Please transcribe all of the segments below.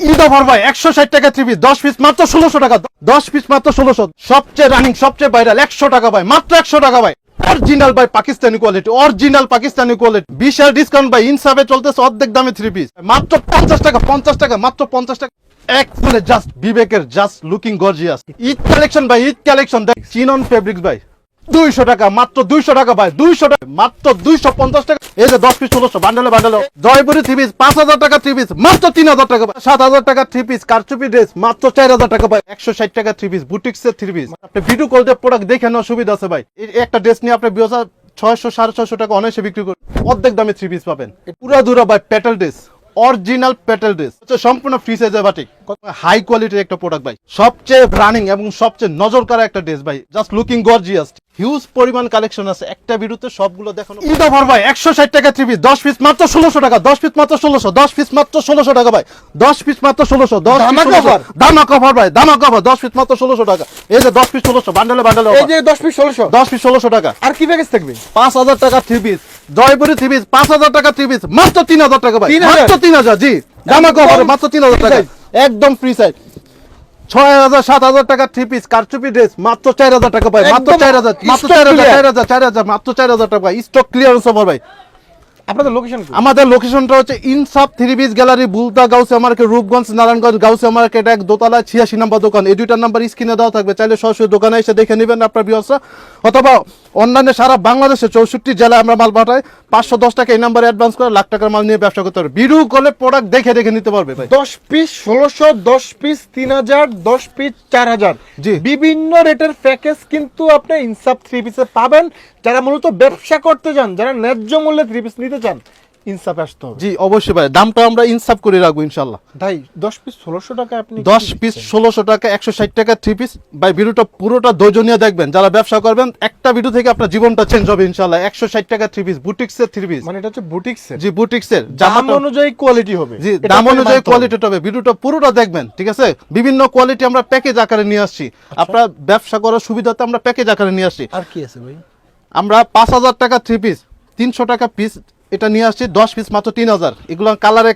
Eid offer ভাই 160 টাকা 3 piece 10 piece মাত্র 1600 টাকা 10 পিস মাত্র 1600 সবচেয়ে রানিং সবচেয়ে ভাইরাল 100 টাকা ভাই মাত্র 100 টাকা ভাই অরিজিনাল ভাই পাকিস্তানি কোয়ালিটি বিশাল ডিসকাউন্ট ভাই ইনসাফে চলতেছে অর্ধেক দামে 3 পিস মাত্র 50 টাকা মাত্র 50 টাকা এক ফুলে জাস্ট বিবেকের just looking gorgeous Eid collection দেখ চিনন ফেব্রিক্স ভাই 200 টাকা মাত্র 200 টাকা ভাই 200 টাকা মাত্র 250 টাকা এই যে 10 পিস 1600 বান্ডেলে জয়পুরি 3 পিস 5000 টাকা 3 পিস মাত্র 3000 টাকা 7000 টাকা 3 পিস কারচুপি ড্রেস মাত্র 4000 টাকা ভাই 160 টাকা 3 পিস বুটিক্সের 3 পিস আপনি ভিডিও কল দিয়ে প্রোডাক্ট দেখে নেওয়ার সুবিধা আছে ভাই এই একটা ড্রেস নিয়ে আপনি 600 650 টাকা অনায়াসে বিক্রি করুন অর্ধেক দামে 3 পিস পাবেন পুরা দুরা ভাই petal dress original petal dress সম্পূর্ণ ফ্রি সাইজের বাটিক হাই কোয়ালিটির একটা প্রোডাক্ট ভাই সবচেয়ে রানিং এবং সবচেয়ে নজর করা একটা ড্রেস ভাই জাস্ট লুকিং গর্জিয়াস হিউজ পরিমাণ কালেকশন আছে একটা ভিডিওতে সবগুলো দেখানো ঈদ অফার ভাই 160 টাকা 3 পিস 10 পিস মাত্র 1600 টাকা 10 পিস মাত্র 1600 10 পিস মাত্র 1600 টাকা ভাই 10 পিস মাত্র 1600 ধামাকা অফার ভাই ধামাকা অফার 10 পিস মাত্র 1600 টাকা এই যে 10 পিস 1600 বান্ডেলে এই যে 10 পিস 1600 টাকা আর কি প্যাকেজ থাকবে 5000 টাকা 3 পিস জয়পুরি 3 পিস 5000 টাকা 3 পিস মাত্র 3000 টাকা ভাই মাত্র 3000 জি ধামাকা অফার মাত্র 3000 টাকা একদম ফ্রি সাইজ 6000 7000 টাকা 3 পিস কারচুপি ড্রেস মাত্র 4000 টাকা ভাই মাত্র 4000 মাত্র 4000 মাত্র 4000 টাকা ইস্টক ক্লিয়ারেন্স অফার ভাই আপনাদের লোকেশন কি আমাদের লোকেশনটা হচ্ছে ইনসাফ 3 piece gallery বুলতা Gausia market Rupganj Narayanganj Gausia market এক দোতলা 86 নম্বর দোকান এই দুইটার নাম্বার স্ক্রিনে দেওয়া থাকবে চাইলে সরাসরি দোকানে এসে দেখে নেবেন আপনার ভিউয়ার্সরা অথবা অনলাইনে সারা বাংলাদেশে 64 জেলায় আমরা মাল পাঠাই 510 টাকা এই নাম্বারে অ্যাডভান্স করে লাখ টাকার মাল নিয়ে ব্যবসা করতে পারবে ভিডিও কলে প্রোডাক্ট দেখে নিতে পারবে ভাই 10 পিস 1600 10 পিস 3000 10 পিস 4000 জি বিভিন্ন রেটের প্যাকেজ কিন্তু আপনি ইনসাফ 3 পিসে পাবেন যারা মূলত ব্যবসা করতে চান যারা ন্যায্য মূল্যে 3 পিস নিতে চান ইনসাফ আসতে হবে জি অবশ্যই ভাই দামটা আমরা ইনসাফ করে রাখবো ইনশাআল্লাহ ভাই 10 পিস 1600 টাকা আপনি 10 পিস 1600 টাকা 160 টাকা 3 পিস ভাই ভিডিওটা পুরোটা ধৈর্য নিয়ে দেখবেন যারা ব্যবসা করবেন একটা ভিডিও থেকে আপনার জীবনটা চেঞ্জ হবে ইনশাআল্লাহ 160 টাকা 3 পিস বুটিক্সের 3 পিস মানে এটা হচ্ছে বুটিক্সের জি বুটিক্সের দাম অনুযায়ী কোয়ালিটি হবে জি দাম অনুযায়ী কোয়ালিটি হবে ভিডিওটা পুরোটা দেখবেন ঠিক আছে বিভিন্ন কোয়ালিটি আমরা প্যাকেজ আকারে নিয়ে আসছি আপনার ব্যবসা করার সুবিধাতে আমরা প্যাকেজ আকারে নিয়ে আসছি আর কি আছে ভাই আমরা 5000 টাকা 3 পিস 300 টাকা পিস এটা নিয়ে আসছি 10 পিস মাত্র 3000 এগুলো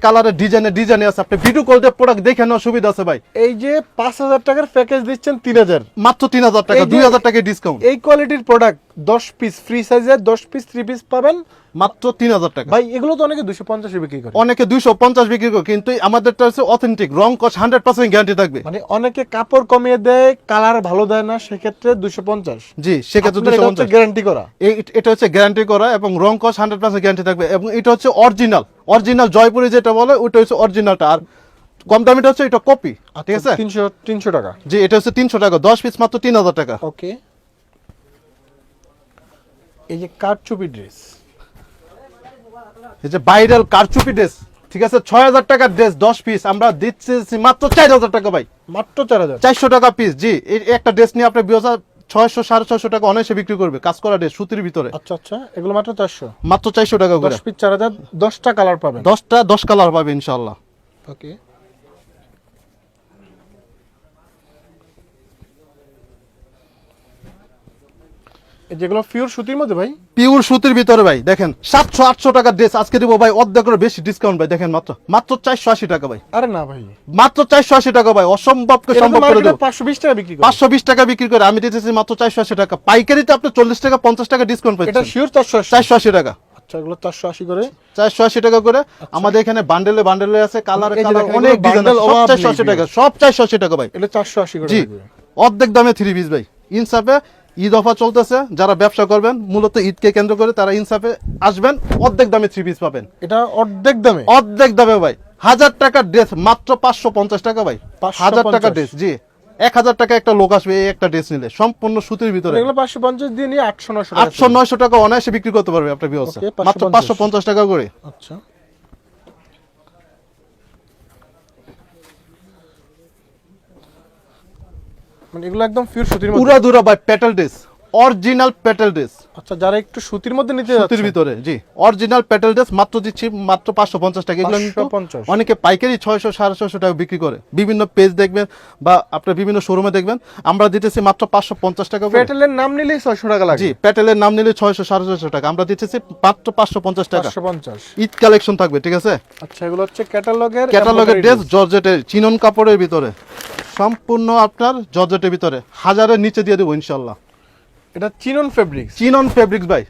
কালারে ডিজাইনে আছে আপনি ভিডিও কল দিয়ে প্রোডাক্ট দেখে নেওয়ার সুবিধা আছে ভাই এই যে 5000 টাকার প্যাকেজ দিচ্ছেন 3000 মাত্র 3000 টাকা 2000 টাকা ডিসকাউন্ট এই কোয়ালিটির প্রোডাক্ট 10 পিস ফ্রি সাইজের 10 পিস 3 পিস পাবেন মাত্র 3000 টাকা ভাই এগুলো তো অনেকে 250 বিক্রি করে অনেকে 250 বিক্রি করে কিন্তু আমাদেরটা হচ্ছে অথেন্টিক রং কস 100% গ্যারান্টি থাকবে মানে অনেকে কাপড় কমিয়ে দেয় কালার ভালো দেয় না সেক্ষেত্রে 250 জি সেক্ষেত্রে 250 গ্যারান্টি করা এটা হচ্ছে গ্যারান্টি করা এবং রং কস 100% গ্যারান্টি থাকবে এবং এটা হচ্ছে অরিজিনাল জয়পুরি যেটা বলে ওটা হচ্ছে অরিজিনালটা আর কম দামিটা হচ্ছে এটা কপি ঠিক আছে 300 টাকা জি এটা হচ্ছে 300 টাকা 10 পিস মাত্র 3000 টাকা ওকে এই যে কারচুপি ড্রেস এই যে ভাইরাল কারচুপি ড্রেস ঠিক আছে 6000 টাকার ড্রেস 10 পিস আমরা দিচ্ছি মাত্র 4000 টাকা ভাই মাত্র 4000 400 টাকা পিস জি এই একটা ড্রেস নিয়ে আপনি 600 650 টাকা অনায়াসে বিক্রি করবে কাজ করা ড্রেস সুতির ভিতরে আচ্ছা এগুলো মাত্র 400 মাত্র 400 টাকা করে 10 পিস 4000 10টা কালার পাবেন 10 কালার পাবে ইনশাআল্লাহ ওকে যেগুলো পিওর সুতির মধ্যে ভাই পিওর সুতির ভিতরে ভাই দেখেন 700 800 টাকার ড্রেস আজকে দিব ভাই অর্ধেকের বেশি ডিসকাউন্ট ভাই দেখেন মাত্র 480 টাকা ভাই আরে না ভাই মাত্র 480 টাকা ভাই অসম্ভবকে সম্ভব করে দেব 520 টাকা বিক্রি করে 520 টাকা বিক্রি করে আমি দিতেছি মাত্র 480 টাকা পাইকারিতে আপনি 40 টাকা 50 টাকা ডিসকাউন্ট পাচ্ছেন এটা শিওর 480 টাকা আচ্ছা এগুলো 480 করে 480 টাকা করে আমাদের এখানে বান্ডেলে আছে কালারে অনেক ডিজাইন সব 480 টাকা সব 480 টাকা ভাই এটা 480 করে জি অর্ধেক দামে 3 পিস ভাই ইনসাফে ঈদ অফার চলতেছে যারা ব্যবসা করবেন মূলত ঈদকে কেন্দ্র করে তারা ইনসাফে আসবেন অর্ধেক দামে 3 পিস পাবেন এটা অর্ধেক দামে ভাই 1000 টাকার ড্রেস মাত্র 550 টাকা ভাই 1000 টাকার ড্রেস জি 1000 টাকা একটা লোক আসবে এই একটা ড্রেস নিলে সম্পূর্ণ সুতির ভিতরে এগুলো 550 দিয়ে নিয়ে 800 900 টাকা অনায়াসে বিক্রি করতে পারবে আপনার ভিউয়ার্স মাত্র 550 টাকা করে আচ্ছা মানে এগুলো একদম পিওর সুতির মধ্যে পুরা দুরা ভাই petal dress original petal dress আচ্ছা, যারা একটু সুতির মধ্যে নিতে সুতির যাচ্ছে, ভিতরে, জি অরিজিনাল প্যাটেল ড্রেস মাত্র দিচ্ছি মাত্র 550 টাকা। এগুলো কিন্তু 550 অনেকে পাইকারি 600 650 টাকা বিক্রি করে, বিভিন্ন পেজ দেখবেন বা আপনার বিভিন্ন শোরুমে দেখবেন, আমরা দিতেছি মাত্র 550 টাকা করে। প্যাটেলের নাম নিলেই 600 টাকা লাগে। জি প্যাটেলের নাম নিলে 600 650 টাকা, আমরা দিতেছি মাত্র 550 টাকা। 550। ঈদ কালেকশন থাকবে, ঠিক আছে। আচ্ছা, এগুলো হচ্ছে ক্যাটালগের ড্রেস জর্জেটের চিনন কাপড়ের ভিতরে, সম্পূর্ণ আপনার জর্জেটের ভিতরে, 1000-এর নিচে দিয়ে দেবো ইনশাআল্লাহ। এটা চিনন ফেব্রিক্স, চিনন ফেব্রিক্স ভাই,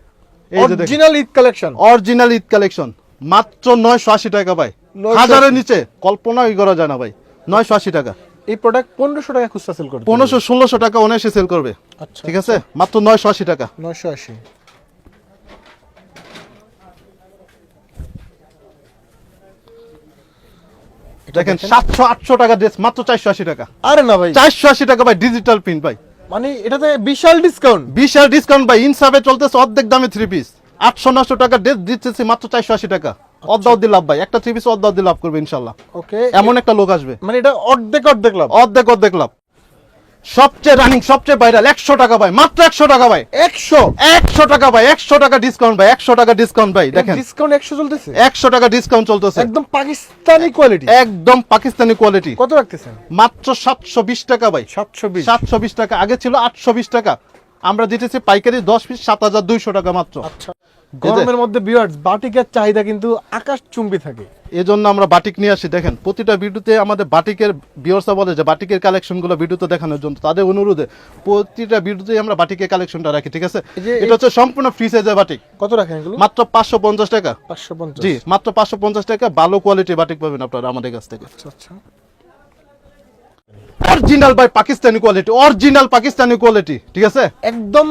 এই যে দেখেন original Eid collection. Original Eid collection মাত্র 980 টাকা ভাই। 980 1000-এর নিচে কল্পনাই করা যায় না ভাই, 980 টাকা। এই প্রোডাক্ট 1500 টাকা খুচরা সেল করবে, 1500-1600 টাকা অনায়াসে সেল করবে, আচ্ছা ঠিক আছে, মাত্র 980 টাকা। 980। দেখেন 700-800 টাকা ড্রেস মাত্র 480 টাকা। আরে না ভাই, 480 টাকা ভাই, ডিজিটাল প্রিন্ট ভাই, মানে এটাতে বিশাল ডিসকাউন্ট। বিশাল ডিসকাউন্ট ভাই। ইনসাফে চলতেছে অর্ধেক দামে 3 পিস, 800-900 টাকা ড্রেস দিতেছি মাত্র 480 টাকা। অর্ধ লাভ ভাই, একটা 3 পিস অর্ধ লাভ করবে ইনশাআল্লাহ। ওকে, এমন একটা লোক আসবে, মানে এটা অর্ধেক লাভ। অর্ধেক লাভ। সবচেয়ে রানিং, সবচেয়ে ভাইরাল 100 টাকা ভাই, মাত্র 100 টাকা ভাই। 100 টাকা ভাই, 100 টাকা ডিসকাউন্ট ভাই, 100 টাকা ডিসকাউন্ট ভাই। দেখেন ডিসকাউন্ট 100 চলতেছে, 100 টাকা ডিসকাউন্ট চলতেছে, একদম পাকিস্তানি কোয়ালিটি। একদম পাকিস্তানি কোয়ালিটি। কত রাখতেছেন? মাত্র 720 টাকা ভাই, 720। 720 টাকা। আগে ছিল 820 টাকা, আমরা দিতেছি পাইকারি 10 পিস 7200 টাকা মাত্র। আচ্ছা, গরমের মধ্যে ভিউয়ার্স বাটিকের চাহিদা কিন্তু আকাশ চুম্বি থাকে, এজন্য আমরা বাটিক নিয়ে আসি। দেখেন প্রতিটা ভিডিওতে আমাদের বাটিকের ভিউয়ার্সরা বলে যে বাটিকের কালেকশনগুলো ভিডিওতে দেখানোর জন্য, তাদের অনুরোধে প্রতিটা ভিডিওতে আমরা বাটিকের কালেকশনটা রাখি, ঠিক আছে। এটা হচ্ছে সম্পূর্ণ ফ্রি সাইজের বাটিক। কত রাখেন এগুলো? মাত্র 550 টাকা। 550। জি মাত্র 550 টাকা, ভালো কোয়ালিটির বাটিক পাবেন আপনারা আমাদের কাছ থেকে। আচ্ছা, original by Pakistani quality, original Pakistani quality, ঠিক আছে। একদম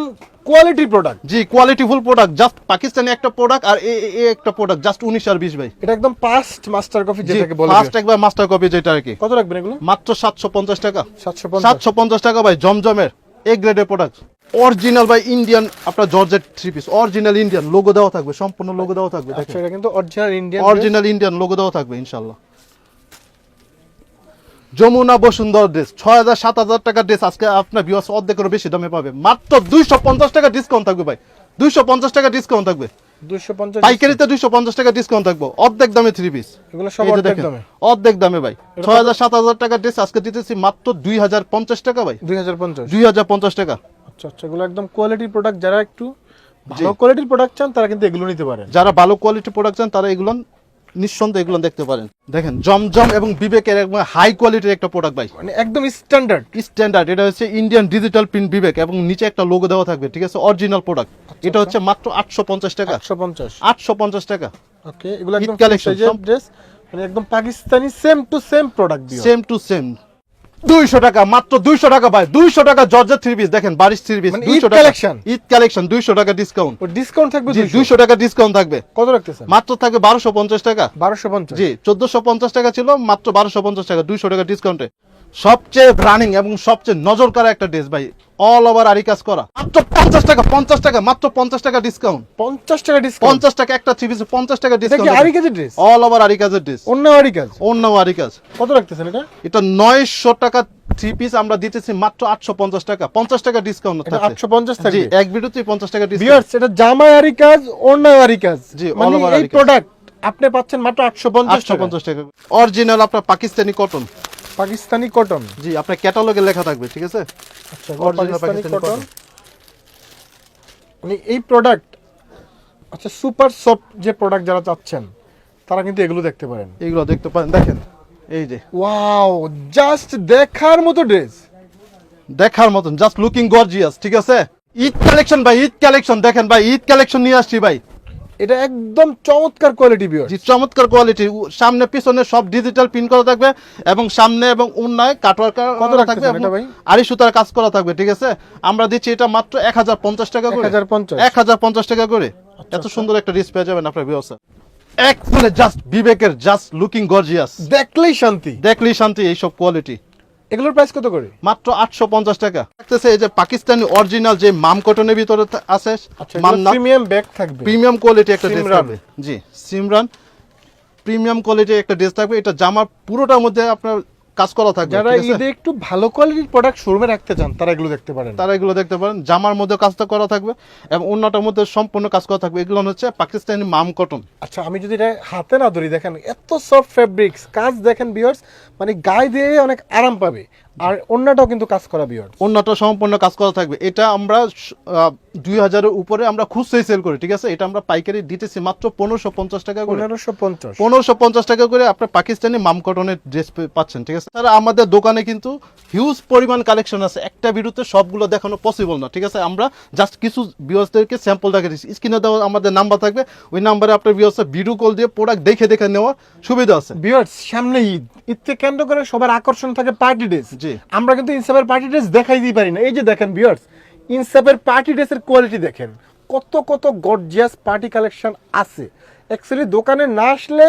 কোয়ালিটি প্রোডাক্ট। জি কোয়ালিটিফুল প্রোডাক্ট, জাস্ট পাকিস্তানি একটা প্রোডাক্ট আর এই একটা প্রোডাক্ট, জাস্ট 19 আর 20 ভাই। এটা একদম পাস্ট মাস্টার কপি জি যেটাকে বলে। ফার্স্ট একবার মাস্টার কপি যেটা আর কি। কত রাখবেন এগুলো? মাত্র 750 টাকা। 750। 750 টাকা ভাই, জমজমের এ গ্রেডের প্রোডাক্ট, অরিজিনাল ভাই ইন্ডিয়ান আপনার georgette 3 piece, original Indian logo দেওয়া থাকবে, সম্পূর্ণ লোগো দেওয়া থাকবে। আচ্ছা, এটা কিন্তু original Indian, original Indian logo দেওয়া থাকবে ইনশাআল্লাহ। যমুনা বসুন্ধরা ড্রেস 6000-7000 টাকা ড্রেস আজকে আপনার ভিউয়ার্স অর্ধেকেরও বেশি দামে পাবে, মাত্র 250 টাকা ডিসকাউন্ট থাকবে ভাই, 250 টাকা ডিসকাউন্ট থাকবে। 250 পাইকারিতে 250 টাকা ডিসকাউন্ট থাকবে, অর্ধেক দামে 3 পিস। এগুলো সব অর্ধেক দামে, অর্ধেক দামে ভাই। 6000-7000 টাকা ড্রেস আজকে দিতেছি মাত্র 2050 টাকা ভাই, 2050। 2050 টাকা। আচ্ছা আচ্ছা, এগুলো একদম কোয়ালিটি প্রোডাক্ট। যারা একটু ভালো কোয়ালিটির প্রোডাক্ট চান তারা কিন্তু এগুলো নিতে পারেন। যারা ভালো কোয়ালিটি প্রোডাক্ট চান তারা এগুলো নিঃসন্দেহে এগুলো দেখতে পারেন। দেখেন জমজম এবং বিবেকের একদম হাই কোয়ালিটির একটা প্রোডাক্ট ভাই, মানে একদম স্ট্যান্ডার্ড। স্ট্যান্ডার্ড। এটা হচ্ছে ইন্ডিয়ান ডিজিটাল প্রিন্ট বিবেক এবং নিচে একটা লোগো দেওয়া থাকবে, ঠিক আছে, অরিজিনাল প্রোডাক্ট। এটা হচ্ছে মাত্র 850 টাকা। 850। 850 টাকা। ওকে, এগুলো একদম ঈদ collection, সাইজের ড্রেস, মানে একদম Pakistani same to same product দিও। Same to same. 200 টাকা, মাত্র 200 টাকা ভাই, 200 টাকা জর্জেট 3 পিস। দেখেন বারিশ 3 পিস, মানে 200 ঈদ টাকা collection? ঈদ কালেকশন, 200 টাকা ডিসকাউন্ট। ও ডিসকাউন্ট থাকবে? জি 200 টাকা ডিসকাউন্ট থাকবে। কত রাখতেছেন? মাত্র থাকবে 1250 টাকা। 1250। জি 1450 টাকা ছিল, মাত্র 1250 টাকা, 200 টাকা ডিসকাউন্টে। সবচেয়ে রানিং এবং সবচেয়ে নজর করা একটা ড্রেস ভাই, অল ওভার আরি কাজ করা, মাত্র 50 টাকা। 50 টাকা, মাত্র 50 টাকা ডিসকাউন্ট। 50 টাকা ডিসকাউন্ট? 50 টাকা একটা 3 পিস, 50 টাকা এটা কি ডিসকাউন্ট। আরি কাজের ড্রেস? অল ওভার আরি কাজের ড্রেস, অন্য আরি কাজ? অন্য আরি কাজ। কত রাখতেছেন এটা? এটা 900 টাকা 3 পিস, আমরা দিতেছি মাত্র 850 টাকা, 50 টাকা ডিসকাউন্ট এটা থাকছে। 850 জি থাকবে? এক ভিডিওতেই 50 টাকা ডিসকাউন্ট। ভিউয়ার্স, এটা জামা আরি কাজ, অন্য আরি কাজ। জি, all মানে over এই আরি কাজ। প্রোডাক্ট আপনি পাচ্ছেন মাত্র 850 টাকা। 850 টাকা। অরিজিনাল আপনার পাকিস্তানি কটন। পাকিস্তানি কটন? জি আপনার ক্যাটালগে লেখা থাকবে, ঠিক আছে। আচ্ছা, Original Pakistani Pakistani cotton. cotton। মানে এই প্রোডাক্ট, আচ্ছা সুপার সফট যে প্রোডাক্ট যারা চাচ্ছেন তারা কিন্তু এগুলো দেখতে পারেন। এইগুলো দেখতে পারেন, দেখেন এই যে ওয়াও, জাস্ট দেখার মতো ড্রেস, দেখার মতন, জাস্ট লুকিং গর্জিয়াস, ঠিক আছে। ঈদ কালেকশন ভাই, ঈদ কালেকশন দেখেন ভাই, ঈদ কালেকশন নিয়ে আসছি ভাই। এটা একদম চমৎকার কোয়ালিটি ভিউয়ার। জি চমৎকার কোয়ালিটি, সামনে পিছনে সব ডিজিটাল প্রিন্ট করা থাকবে এবং সামনে এবং উন্নয় কাটওয়ার্ক কত করা রাখতেছেন থাকবে এবং এটা ভাই? আড়ি সুতার কাজ করা থাকবে, ঠিক আছে। আমরা দিচ্ছি এটা মাত্র 1050 টাকা করে। 1050? 1050 টাকা করে। এত সুন্দর একটা ড্রেস পেয়ে যাবেন আপনার ভিউয়ার্স। এক ফুলে জাস্ট বিবেকের, জাস্ট লুকিং গর্জিয়াস, দেখলেই শান্তি, দেখলেই শান্তি এইসব কোয়ালিটি। এগুলোর প্রাইস কত করে? মাত্র 850 টাকা। দেখতেছে এই যে পাকিস্তানি অরিজিনাল যে মাম কটনের ভিতরে আছে, আচ্ছা, মান্না প্রিমিয়াম ব্যাগ থাকবে, প্রিমিয়াম কোয়ালিটি একটা ড্রেস সিমরান। থাকবে। জি সিমরান প্রিমিয়াম কোয়ালিটির একটা ড্রেস থাকবে। এটা জামার পুরোটার মধ্যে আপনার কাজ করা থাকবে, যারা ঠিক আছে? ঈদে একটু ভালো কোয়ালিটির প্রোডাক্ট শোরুমে রাখতে চান তারা এগুলো দেখতে পারেন। তারা এগুলো দেখতে পারেন। জামার মধ্যে কাজটা করা থাকবে এবং অন্যটার মধ্যে সম্পূর্ণ কাজ করা থাকবে। এগুলো হচ্ছে পাকিস্তানি মাম কটন। আচ্ছা আমি যদি এটা হাতে না ধরি, দেখেন এত সফট ফেব্রিক্স, কাজ দেখেন ভিউয়ার্স, মানে গায়ে দিয়ে অনেক আরাম পাবে। আর অন্যটাও কিন্তু কাজ করা ভিউয়ার্স। অন্যটা সম্পূর্ণ কাজ করা থাকবে। এটা আমরা 2000-এর উপরে আমরা খুচরাই সেল করি, ঠিক আছে? এটা আমরা পাইকারি দিতেছি মাত্র 1550 টাকা করে। 1550। 1550 টাকা করে আপনি পাকিস্তানি মাম কটনের ড্রেস পাচ্ছেন, ঠিক আছে? তারা আমাদের দোকানে কিন্তু হিউজ পরিমাণ কালেকশন আছে। একটা ভিডিওতে সবগুলো দেখানো পসিবল না, ঠিক আছে? আমরা জাস্ট কিছু ভিউয়ার্সদেরকে স্যাম্পল দেখে দিচ্ছি। স্ক্রিনে দেওয়া আমাদের নাম্বার থাকবে, ওই নাম্বারে আপনার ভিউয়ার্সরা ভিডিও কল দিয়ে প্রোডাক্ট দেখে দেখে নেওয়ার সুবিধা আছে। ভিউয়ার্স সামনে ঈদ, ঈদকে কেন্দ্র করে সবার আকর্ষণ থাকে পার্টি ড্রেস। জি। আমরা কিন্তু ইনসাফের পার্টি ড্রেস দেখাই দিতে পারি না। এই যে দেখেন ভিউয়ার্স, ইনসাফের পার্টি ড্রেসের কোয়ালিটি দেখেন, কত কত গর্জিয়াস পার্টি কালেকশন আছে। অ্যাকচুয়ালি দোকানে না আসলে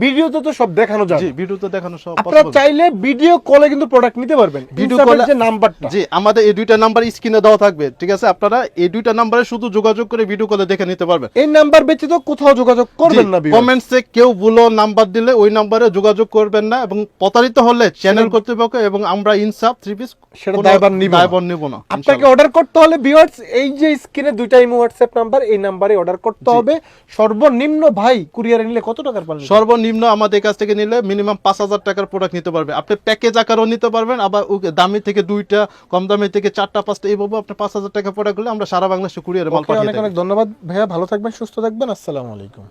ভিডিওতে তো সব দেখানো যায়। জি, ভিডিওতে দেখানো সব আপনারা possible। চাইলে ভিডিও কলে কিন্তু প্রোডাক্ট নিতে পারবেন। ভিডিও ইনসাফের কলে যে নাম্বারটা, জি, আমাদের এই দুইটা নাম্বার স্ক্রিনে দেওয়া থাকবে, ঠিক আছে? আপনারা এই দুইটা নাম্বারে শুধু যোগাযোগ করে ভিডিও কলে দেখে নিতে পারবেন। এই নাম্বার ব্যতীত কোথাও যোগাযোগ করবেন না ভিউয়ার্স। কমেন্টসে কেউ ভুলো নাম্বার দিলে ওই নাম্বারে যোগাযোগ করবেন না, এবং প্রতারিত হলে চ্যানেল কর্তৃপক্ষ এবং আমরা ইনসাফ 3 পিস সেটা দায়ভার নিব না। দায়ভার নিব না। আপনাকে অর্ডার করতে হলে ভিউয়ার্স এই যে স্ক্রিনে দুইটা ইমো হোয়াটসঅ্যাপ নাম্বার, এই নাম্বারে অর্ডার করতে হবে। সর্বনিম্ন ভাই কুরিয়ারে নিলে কত টাকার পারবেন? সর্বনিম্ন আমাদের কাছ থেকে নিলে মিনিমাম 5000 টাকার প্রোডাক্ট নিতে পারবে। আপনি প্যাকেজ আকারও নিতে পারবেন, আবার দামি থেকে 2টা, কম দামি থেকে 4টা 5টা, এইভাবে আপনি 5000 টাকা প্রোডাক্ট হলে আমরা সারা বাংলাদেশে কুরিয়ারে মাল ওকে, পাঠিয়ে অনেক দেব। অনেক ধন্যবাদ ভাইয়া, ভালো থাকবেন, সুস্থ থাকবেন, আসসালামু আলাইকুম।